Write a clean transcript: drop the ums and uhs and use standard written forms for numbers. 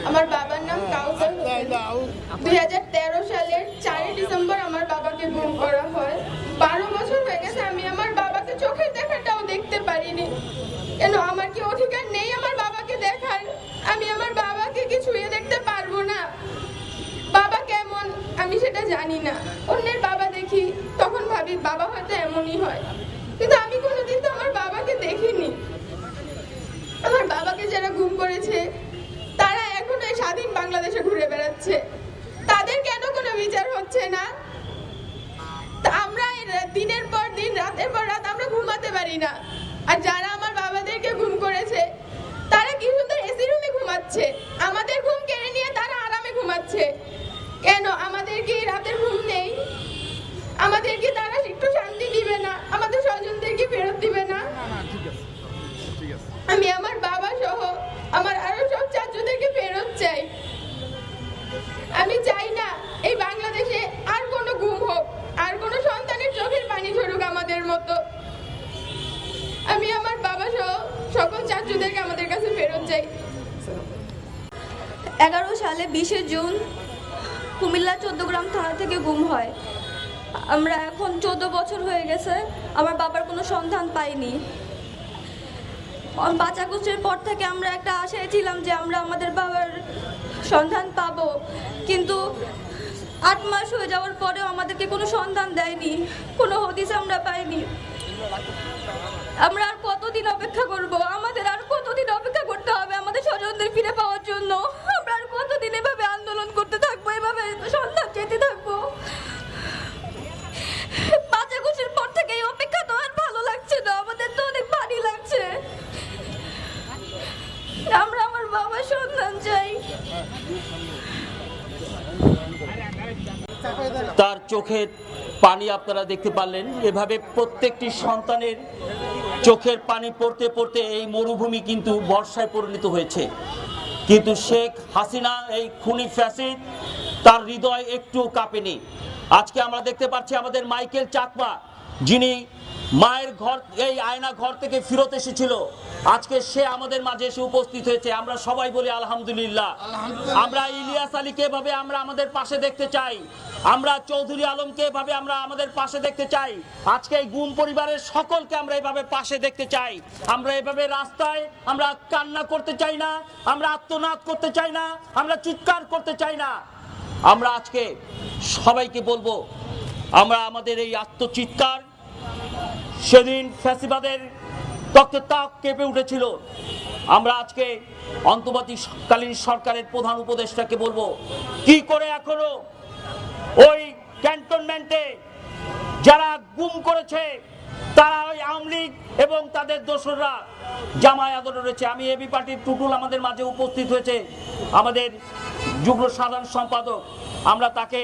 আমার বাবার নাম কাউসার হোসেন। 2013 সালের 4 ডিসেম্বর আমার বাবাকে গুম করা হয়। 12 বছর হয়ে গেছে আমি আমার বাবাকে চোখের দেখাটাও দেখতে পারিনি। কেন আমার কি অধিকার নেই আমার বাবাকে দেখার? আমি আমার বাবাকে কি ছুঁয়ে দেখতে পারবো না? বাবা কেমন আমি সেটা জানি না। অন্যের বাবা দেখি তখন ভাবি বাবা হয়তো এমনই হয়, কিন্তু আমি কোনোদিন তো আমার বাবাকে দেখিনি। আমার বাবাকে যারা গুম করেছে তারা এখন এই স্বাধীন বাংলাদেশে ঘুরে বেড়াচ্ছে, তাদের কেন কোনো বিচার হচ্ছে না? আমরা দিনের পর দিন রাতের পর রাত আমরা ঘুমাতে পারি না। আর যারা আমার বাবাদেরকে গুম করেছে তারা কি সুন্দর এসি রুমে ঘুমাচ্ছে, আমাদের ঘুম কেড়ে নিয়ে তারা আরামে ঘুমাচ্ছে। কেন আমাদের কি রাতের ঘুম নেই? আমাদের কি তারা একটু শান্তি দিবে না? আমাদের স্বজনদেরকে ফেরত দিবে না? আমি আমার বাবা সহ আমার আরো সব চাচুদেরকে ফেরত চাই। আমি চাই না এই বাংলাদেশে আর কোনো গুম হোক, আর কোনো সন্তানের চোখের পানি ঝরুক আমাদের মতো। আমি আমার বাবা সহ সকল চাচুদেরকে আমাদের কাছে ফেরত চাই। 11 সালে 20 জুন কুমিল্লা 14 গ্রাম থানা থেকে গুম হয়। আমরা এখন 14 বছর হয়ে গেছে, আমার বাবার কোনো সন্ধান পাইনি। 5 আগস্টের পর থেকে আমরা একটা আশায় ছিলাম যে আমরা আমাদের বাবার সন্ধান পাবো, কিন্তু 8 মাস হয়ে যাওয়ার পরেও আমাদেরকে কোনো সন্ধান দেয়নি, কোনো হদিস আমরা পাইনি। আমরা আর কতদিন অপেক্ষা করব? আমাদের আর কতদিন অপেক্ষা করতে হবে আমাদের স্বজনদের ফিরে পাওয়ার জন্য? আমরা আর কতদিন এভাবে আন্দোলন করতে থাকবো, এভাবে সন্ধান চেতে থাকবো? 5 আগস্টের পর থেকে এই অপেক্ষা তো আর ভালো লাগছে না, আমাদের তো অনেক ভারী লাগছে। আমরা আমার বাবার সন্ধান চাই। তার চোখের পানি আপনারা দেখতে পারলেন। এভাবে প্রত্যেকটি সন্তানের চোখের পানি পড়তে পড়তে এই মরুভূমি কিন্তু বর্ষায় পরিণত হয়েছে। কিন্তু শেখ হাসিনা এই খুনি ফ্যাসিস্ট তার হৃদয় একটু কাঁপেনি। আজকে আমরা দেখতে পাচ্ছি আমাদের মাইকেল চাকমা, যিনি মায়ের ঘর এই আয়না ঘর থেকে ফেরত এসেছিল, আজকে সে আমাদের মাঝে এসে উপস্থিত হয়েছে। আমরা সবাই বলি আলহামদুলিল্লাহ। আমরা ইলিয়াস আলীকে এভাবে আমরা আমাদের পাশে দেখতে চাই, আমরা চৌধুরী আলমকে এভাবে আমরা আমাদের পাশে দেখতে চাই। আজকে এই গুম পরিবারের সকলকে আমরা এভাবে পাশে দেখতে চাই। আমরা এভাবে রাস্তায় আমরা কান্না করতে চাই না, আমরা আত্মনাদ করতে চাই না, আমরা চিৎকার করতে চাই না। আমরা আজকে সবাইকে বলবো, আমরা আমাদের এই আত্মচিৎকার সেদিন ফ্যাসিবাদের তক্তে তাক কেঁপে উঠেছিল। আমরা আজকে অন্তর্বর্তীকালীন সরকারের প্রধান উপদেষ্টাকে বলবো, কি করে এখনো ওই ক্যান্টনমেন্টে যারা গুম করেছে তারা ওই আওয়ামী লীগ এবং তাদের দোসররা জামায়াত আদরে রয়েছে। আমি এবি পার্টির টুটুল আমাদের মাঝে উপস্থিত হয়েছে, আমাদের যুগ্ম সাধারণ সম্পাদক। আমরা তাকে